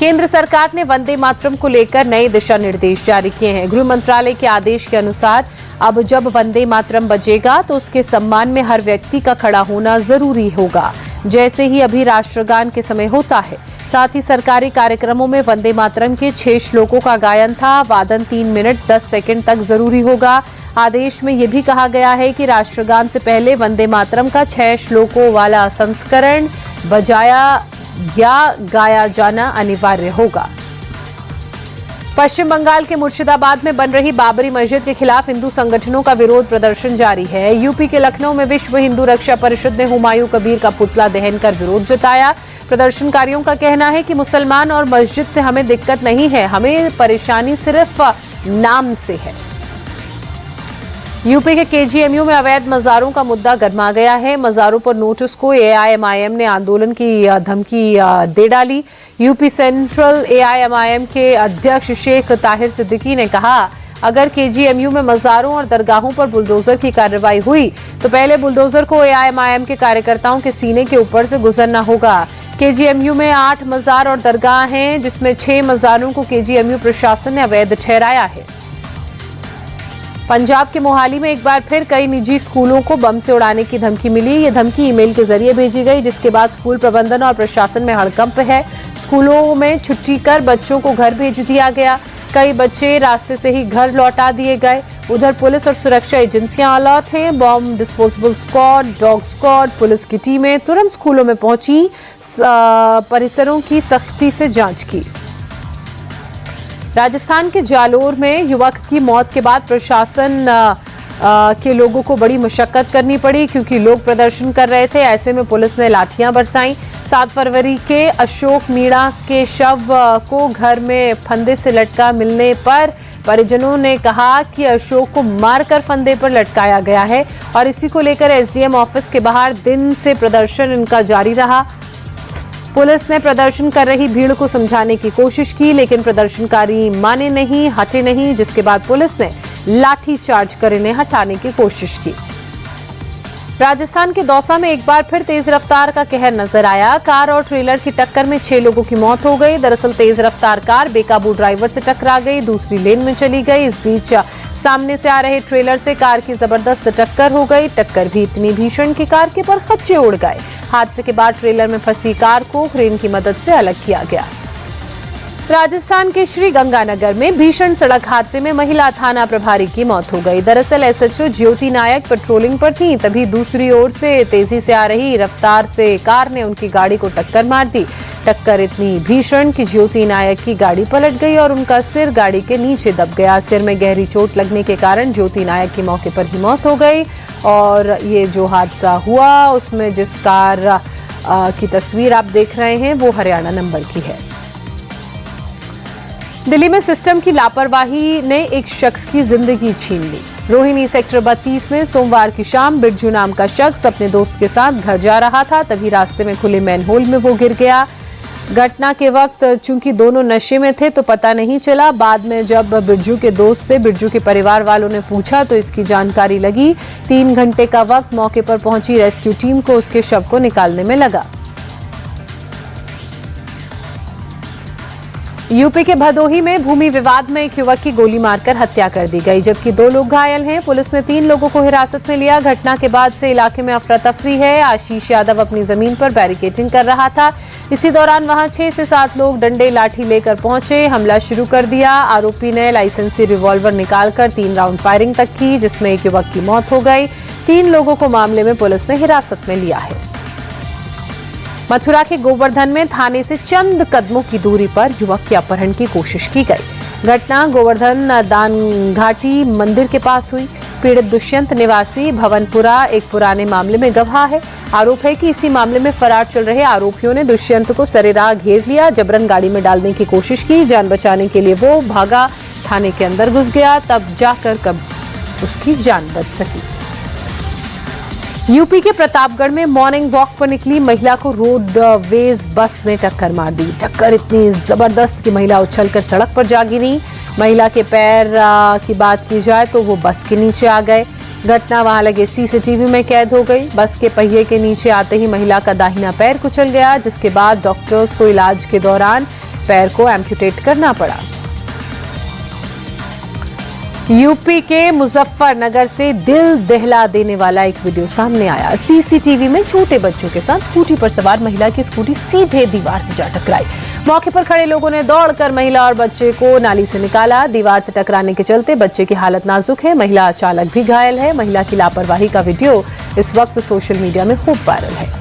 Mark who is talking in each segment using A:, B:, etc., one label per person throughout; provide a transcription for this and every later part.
A: केंद्र सरकार ने वंदे मातरम को लेकर नए दिशा निर्देश जारी किए हैं। गृह मंत्रालय के आदेश के अनुसार अब जब वंदे मातरम बजेगा तो उसके सम्मान में हर व्यक्ति का खड़ा होना जरूरी होगा, जैसे ही अभी राष्ट्रगान के समय होता है। साथ ही सरकारी कार्यक्रमों में वंदे मातरम के 6 श्लोकों का गायन था। वादन 3 मिनट 10 सेकंड तक जरूरी होगा। आदेश में यह भी कहा गया है कि राष्ट्रगान से पहले वंदे मातरम का 6 श्लोकों वाला संस्करण बजाया या गाया जाना अनिवार्य होगा। पश्चिम बंगाल के मुर्शिदाबाद में बन रही बाबरी मस्जिद के खिलाफ हिंदू संगठनों का विरोध प्रदर्शन जारी है। यूपी के लखनऊ में विश्व हिंदू रक्षा परिषद ने हुमायूं कबीर का पुतला दहन कर विरोध जताया। प्रदर्शनकारियों का कहना है कि मुसलमान और मस्जिद से हमें दिक्कत नहीं है, हमें परेशानी सिर्फ नाम से है। यूपी के केजीएमयू में अवैध मज़ारों का मुद्दा गरमा गया है। मज़ारों पर नोटिस को एआईएमआईएम ने आंदोलन की धमकी दे डाली। यूपी सेंट्रल एआईएमआईएम के अध्यक्ष शेख ताहिर सिद्दीकी ने कहा, अगर केजीएमयू में मज़ारों और दरगाहों पर बुलडोजर की कार्रवाई हुई तो पहले बुलडोजर को एआईएमआईएम के कार्यकर्ताओं के सीने के ऊपर से गुजरना होगा। केजीएमयू में 8 मज़ार और दरगाह हैं, जिसमें 6 मज़ारों को केजीएमयू प्रशासन ने अवैध ठहराया है। पंजाब के मोहाली में एक बार फिर कई निजी स्कूलों को बम से उड़ाने की धमकी मिली। ये धमकी ईमेल के जरिए भेजी गई, जिसके बाद स्कूल प्रबंधन और प्रशासन में हड़कंप है। स्कूलों में छुट्टी कर बच्चों को घर भेज दिया गया। कई बच्चे रास्ते से ही घर लौटा दिए गए। उधर पुलिस और सुरक्षा एजेंसियां अलर्ट हैं। Bomb disposable squad, dog squad, police की टीमें तुरंत स्कूलों में पहुंची, परिसरों की सख्ती से जांच की। राजस्थान के जालोर में युवक की मौत के बाद प्रशासन के लोगों को बड़ी मशक्कत करनी पड़ी, क्योंकि लोग प्रदर्शन कर रहे थे। ऐसे में पुलिस ने लाठियां बरसाई। 7 फरवरी के अशोक मीणा के शव को घर में फंदे से लटका मिलने पर परिजनों ने कहा कि अशोक को मारकर फंदे पर लटकाया गया है और इसी को लेकर एसडीएम ऑफिस के बाहर दिन से प्रदर्शन इनका जारी रहा। पुलिस ने प्रदर्शन कर रही भीड़ को समझाने की कोशिश की, लेकिन प्रदर्शनकारी माने नहीं, हटे नहीं, जिसके बाद पुलिस ने लाठी चार्ज कर इन्हें हटाने की कोशिश की। राजस्थान के दौसा में एक बार फिर तेज रफ्तार का कहर नजर आया। कार और ट्रेलर की टक्कर में 6 लोगों की मौत हो गई। दरअसल तेज रफ्तार कार बेकाबू ड्राइवर से टकरा गई, दूसरी लेन में चली गई। इस बीच सामने से आ रहे ट्रेलर से कार की जबरदस्त टक्कर हो गई। टक्कर भी इतनी भीषण कि कार के परखच्चे उड़ गए। हादसे के बाद ट्रेलर में फंसी कार को क्रेन की मदद से अलग किया गया। राजस्थान के श्री गंगानगर में भीषण सड़क हादसे में महिला थाना प्रभारी की मौत हो गई। दरअसल एसएचओ ज्योति नायक पेट्रोलिंग पर थी, तभी दूसरी ओर से तेजी से आ रही रफ्तार से कार ने उनकी गाड़ी को टक्कर मार दी। टक्कर इतनी भीषण कि ज्योति नायक की गाड़ी पलट गई और उनका सिर गाड़ी के नीचे दब गया। सिर में गहरी चोट लगने के कारण ज्योति नायक की मौके पर ही मौत हो गई। और ये जो हादसा हुआ उसमें जिस कार की तस्वीर आप देख रहे हैं वो हरियाणा नंबर की है। दिल्ली में सिस्टम की लापरवाही ने एक शख्स की जिंदगी छीन ली। रोहिणी सेक्टर 32 में सोमवार की शाम बिरजू नाम का शख्स अपने दोस्त के साथ घर जा रहा था, तभी रास्ते में खुले मैनहोल में वो गिर गया। घटना के वक्त चूंकि दोनों नशे में थे तो पता नहीं चला। बाद में जब बिरजू के दोस्त से बिरजू के परिवार वालों ने पूछा तो इसकी जानकारी लगी। 3 घंटे का वक्त मौके पर पहुंची रेस्क्यू टीम को उसके शव को निकालने में लगा। यूपी के भदोही में भूमि विवाद में एक युवक की गोली मारकर हत्या कर दी गई, जबकि 2 लोग घायल हैं। पुलिस ने 3 लोगों को हिरासत में लिया। घटना के बाद से इलाके में अफरा तफरी है। आशीष यादव अपनी जमीन पर बैरिकेडिंग कर रहा था। इसी दौरान वहां 6 से 7 लोग डंडे लाठी लेकर पहुंचे, हमला शुरू कर दिया। आरोपी ने लाइसेंसी रिवॉल्वर निकालकर 3 राउंड फायरिंग तक की, जिसमें एक युवक की मौत हो गई। 3 लोगों को मामले में पुलिस ने हिरासत में लिया है। मथुरा के गोवर्धन में थाने से चंद कदमों की दूरी पर युवक के अपहरण की कोशिश की गई। घटना गोवर्धन दान घाटी मंदिर के पास हुई। पीड़ित दुष्यंत निवासी भवनपुरा एक पुराने मामले में गवाह है। आरोप है कि इसी मामले में फरार चल रहे आरोपियों ने दुष्यंत को सरेराह घेर लिया, जबरन गाड़ी में डालने की कोशिश की। जान बचाने के लिए वो भागा, थाने के अंदर घुस गया, तब जाकर कब उसकी जान बच सकी। यूपी के प्रतापगढ़ में मॉर्निंग वॉक पर निकली महिला को रोडवेज बस ने टक्कर मार दी। टक्कर इतनी जबरदस्त कि महिला उछलकर सड़क पर जा गिरी। महिला के पैर की बात की जाए तो वो बस के नीचे आ गए। घटना वहां लगे सीसीटीवी में कैद हो गई। बस के पहिए के नीचे आते ही महिला का दाहिना पैर कुचल गया, जिसके बाद डॉक्टर्स को इलाज के दौरान पैर को एम्पुटेट करना पड़ा। यूपी के मुजफ्फरनगर से दिल दहला देने वाला एक वीडियो सामने आया। सीसीटीवी में छोटे बच्चों के साथ स्कूटी पर सवार महिला की स्कूटी सीधे दीवार से जा टकराई। मौके पर खड़े लोगों ने दौड़कर महिला और बच्चे को नाली से निकाला। दीवार से टकराने के चलते बच्चे की हालत नाजुक है, महिला चालक भी घायल है। महिला की लापरवाही का वीडियो इस वक्त सोशल मीडिया में खूब वायरल है।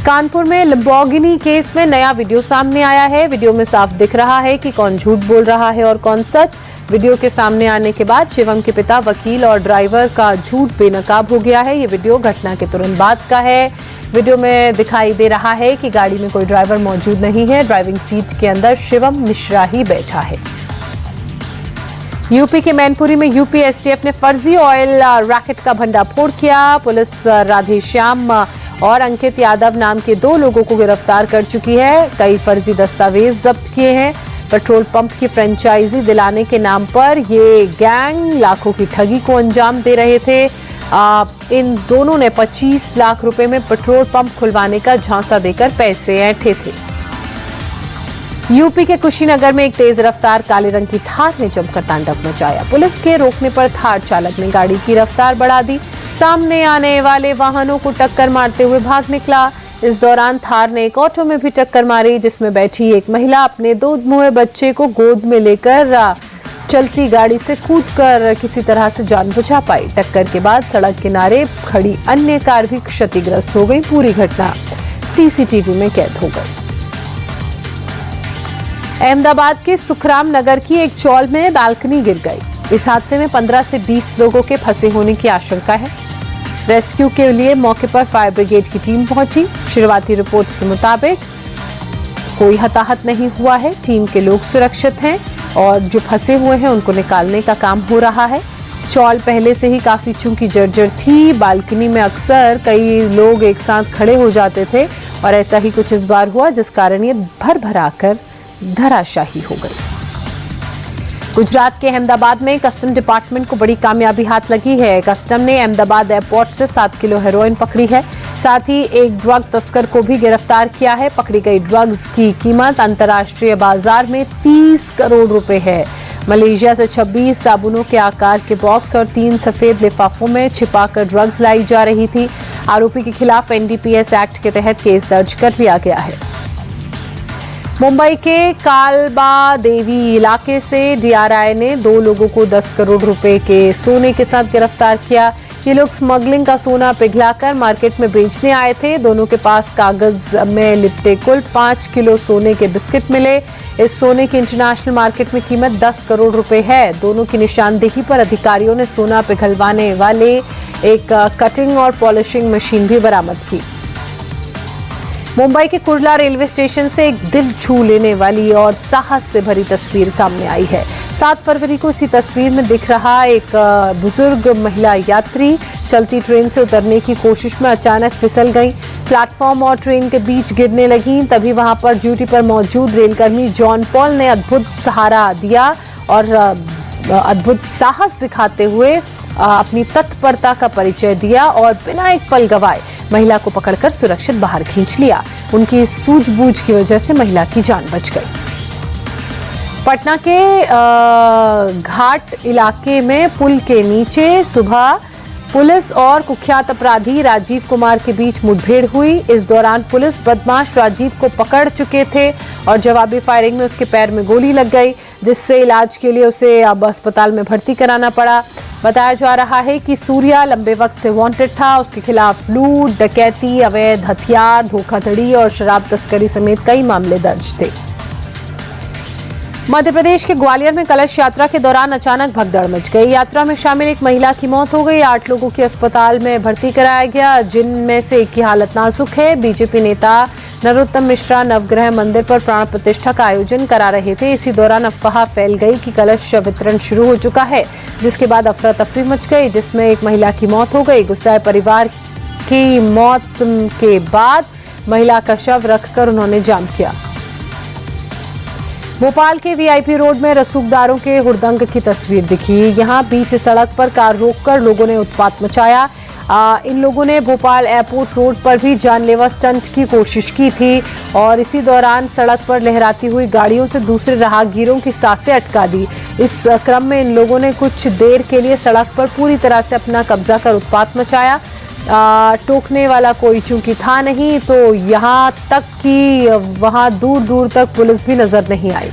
A: कानपुर में लैम्बोर्गिनी केस में नया वीडियो सामने आया है। वीडियो में साफ दिख रहा है कि कौन झूठ बोल रहा है और कौन सच। वीडियो के सामने आने के बाद शिवम के पिता, वकील और ड्राइवर का झूठ बेनकाब हो गया है। ये वीडियो घटना के तुरंत बाद का है। वीडियो में दिखाई दे रहा है कि गाड़ी में कोई ड्राइवर मौजूद नहीं है। ड्राइविंग सीट के अंदर शिवम मिश्रा ही बैठा है। यूपी के मैनपुरी में यूपी एसटीएफ ने फर्जी ऑयल रैकेट का भंडाफोड़ किया। पुलिस राधेश्याम और अंकित यादव नाम के 2 लोगों को गिरफ्तार कर चुकी है। कई फर्जी दस्तावेज जब्त किए हैं। पेट्रोल पंप की फ्रेंचाइजी दिलाने के नाम पर ये गैंग लाखों की ठगी को अंजाम दे रहे थे। इन दोनों ने 25 लाख रुपए में पेट्रोल पंप खुलवाने का झांसा देकर पैसे ऐंठे थे। यूपी के कुशीनगर में एक तेज रफ्तार काले रंग की थार ने जमकर तांडव मचाया। पुलिस के रोकने पर थार चालक ने गाड़ी की रफ्तार बढ़ा दी। सामने आने वाले वाहनों को टक्कर मारते हुए भाग निकला। इस दौरान थार ने एक ऑटो में भी टक्कर मारी, जिसमें बैठी एक महिला अपने 2 मुए बच्चे को गोद में लेकर चलती गाड़ी से कूदकर किसी तरह से जान बचा पाई। टक्कर के बाद सड़क किनारे खड़ी अन्य कार भी क्षतिग्रस्त हो गई। पूरी घटना सीसीटीवी में कैद हो गई। अहमदाबाद के सुखराम नगर की एक चौल में बालकनी गिर गई। इस हादसे में 15 से 20 लोगों के फंसे होने की आशंका है। रेस्क्यू के लिए मौके पर फायर ब्रिगेड की टीम पहुंची। शुरुआती रिपोर्ट्स के मुताबिक कोई हताहत नहीं हुआ है। टीम के लोग सुरक्षित हैं और जो फंसे हुए हैं उनको निकालने का काम हो रहा है। चौल पहले से ही काफी चूंकि जर्जर थी। बालकनी में अक्सर कई लोग एक साथ खड़े हो जाते थे और ऐसा ही कुछ इस बार हुआ, जिस कारण ये भर-भराकर धराशाही हो गई। गुजरात के अहमदाबाद में कस्टम डिपार्टमेंट को बड़ी कामयाबी हाथ लगी है। कस्टम ने अहमदाबाद एयरपोर्ट से 7 किलो हेरोइन पकड़ी है। साथ ही एक ड्रग तस्कर को भी गिरफ्तार किया है। पकड़ी गई ड्रग्स की कीमत अंतर्राष्ट्रीय बाजार में 30 करोड़ रुपए है। मलेशिया से 26 साबुनों के आकार के बॉक्स और 3 सफेद लिफाफों में छिपाकर ड्रग्स लाई जा रही थी। आरोपी के खिलाफ एनडीपीएस एक्ट के तहत केस दर्ज कर लिया गया है। मुंबई के कालबा देवी इलाके से डीआरआई ने 2 लोगों को 10 करोड़ रुपए के सोने के साथ गिरफ्तार किया। ये लोग स्मगलिंग का सोना पिघलाकर मार्केट में बेचने आए थे। दोनों के पास कागज में लिपटे कुल 5 किलो सोने के बिस्किट मिले। इस सोने की इंटरनेशनल मार्केट में कीमत 10 करोड़ रुपए है। दोनों की निशानदेही पर अधिकारियों ने सोना पिघलवाने वाले एक कटिंग और पॉलिशिंग मशीन भी बरामद की। मुंबई के कुर्ला रेलवे स्टेशन से एक दिल छू लेने वाली और साहस से भरी तस्वीर सामने आई है। 7 फरवरी को इसी तस्वीर में दिख रहा एक बुजुर्ग महिला यात्री चलती ट्रेन से उतरने की कोशिश में अचानक फिसल गई। प्लेटफॉर्म और ट्रेन के बीच गिरने लगी। तभी वहां पर ड्यूटी पर मौजूद रेलकर्मी जॉन पॉल ने अद्भुत सहारा दिया और अद्भुत साहस दिखाते हुए अपनी तत्परता का परिचय दिया और बिना एक पल गवाए महिला को पकड़कर सुरक्षित बाहर खींच लिया। उनकी सूझबूझ की वजह से महिला की जान बच गई। पटना के घाट इलाके में पुल के नीचे सुबह पुलिस और कुख्यात अपराधी राजीव कुमार के बीच मुठभेड़ हुई। इस दौरान पुलिस बदमाश राजीव को पकड़ चुके थे और जवाबी फायरिंग में उसके पैर में गोली लग गई, जिससे इलाज के लिए उसे अब अस्पताल में भर्ती कराना पड़ा। बताया जा रहा है कि सूर्या लंबे वक्त से वांटेड था। उसके खिलाफ लूट, डकैती, अवैध हथियार, धोखाधड़ी और शराब तस्करी समेत कई मामले दर्ज थे। मध्य प्रदेश के ग्वालियर में कलश यात्रा के दौरान अचानक भगदड़ मच गई। यात्रा में शामिल एक महिला की मौत हो गई। 8 लोगों की अस्पताल में भर्ती कराया गया, जिनमें से एक की हालत नाजुक है। बीजेपी नेता नरोत्तम मिश्रा नवग्रह मंदिर पर प्राण प्रतिष्ठा का आयोजन करा रहे थे। इसी दौरान अफवाह फैल गई कि कलश वितरण शुरू हो चुका है, जिसके बाद अफरा तफरी मच गई, जिसमें एक महिला की मौत हो गई। गुस्साए परिवार की मौत के बाद महिला का शव रखकर उन्होंने जाम किया। भोपाल के वीआईपी रोड में रसूखदारों के हुड़दंग की तस्वीर दिखी। यहां बीच सड़क पर कार रोककर लोगों ने उत्पात मचाया। इन लोगों ने भोपाल एयरपोर्ट रोड पर भी जानलेवा स्टंट की कोशिश की थी और इसी दौरान सड़क पर लहराती हुई गाड़ियों से दूसरे राहगीरों की सांसें अटका दी। इस क्रम में इन लोगों ने कुछ देर के लिए सड़क पर पूरी तरह से अपना कब्जा कर उत्पात मचाया। टोकने वाला कोई चूंकि था नहीं, तो यहाँ तक कि वहाँ दूर दूर तक पुलिस भी नजर नहीं आई।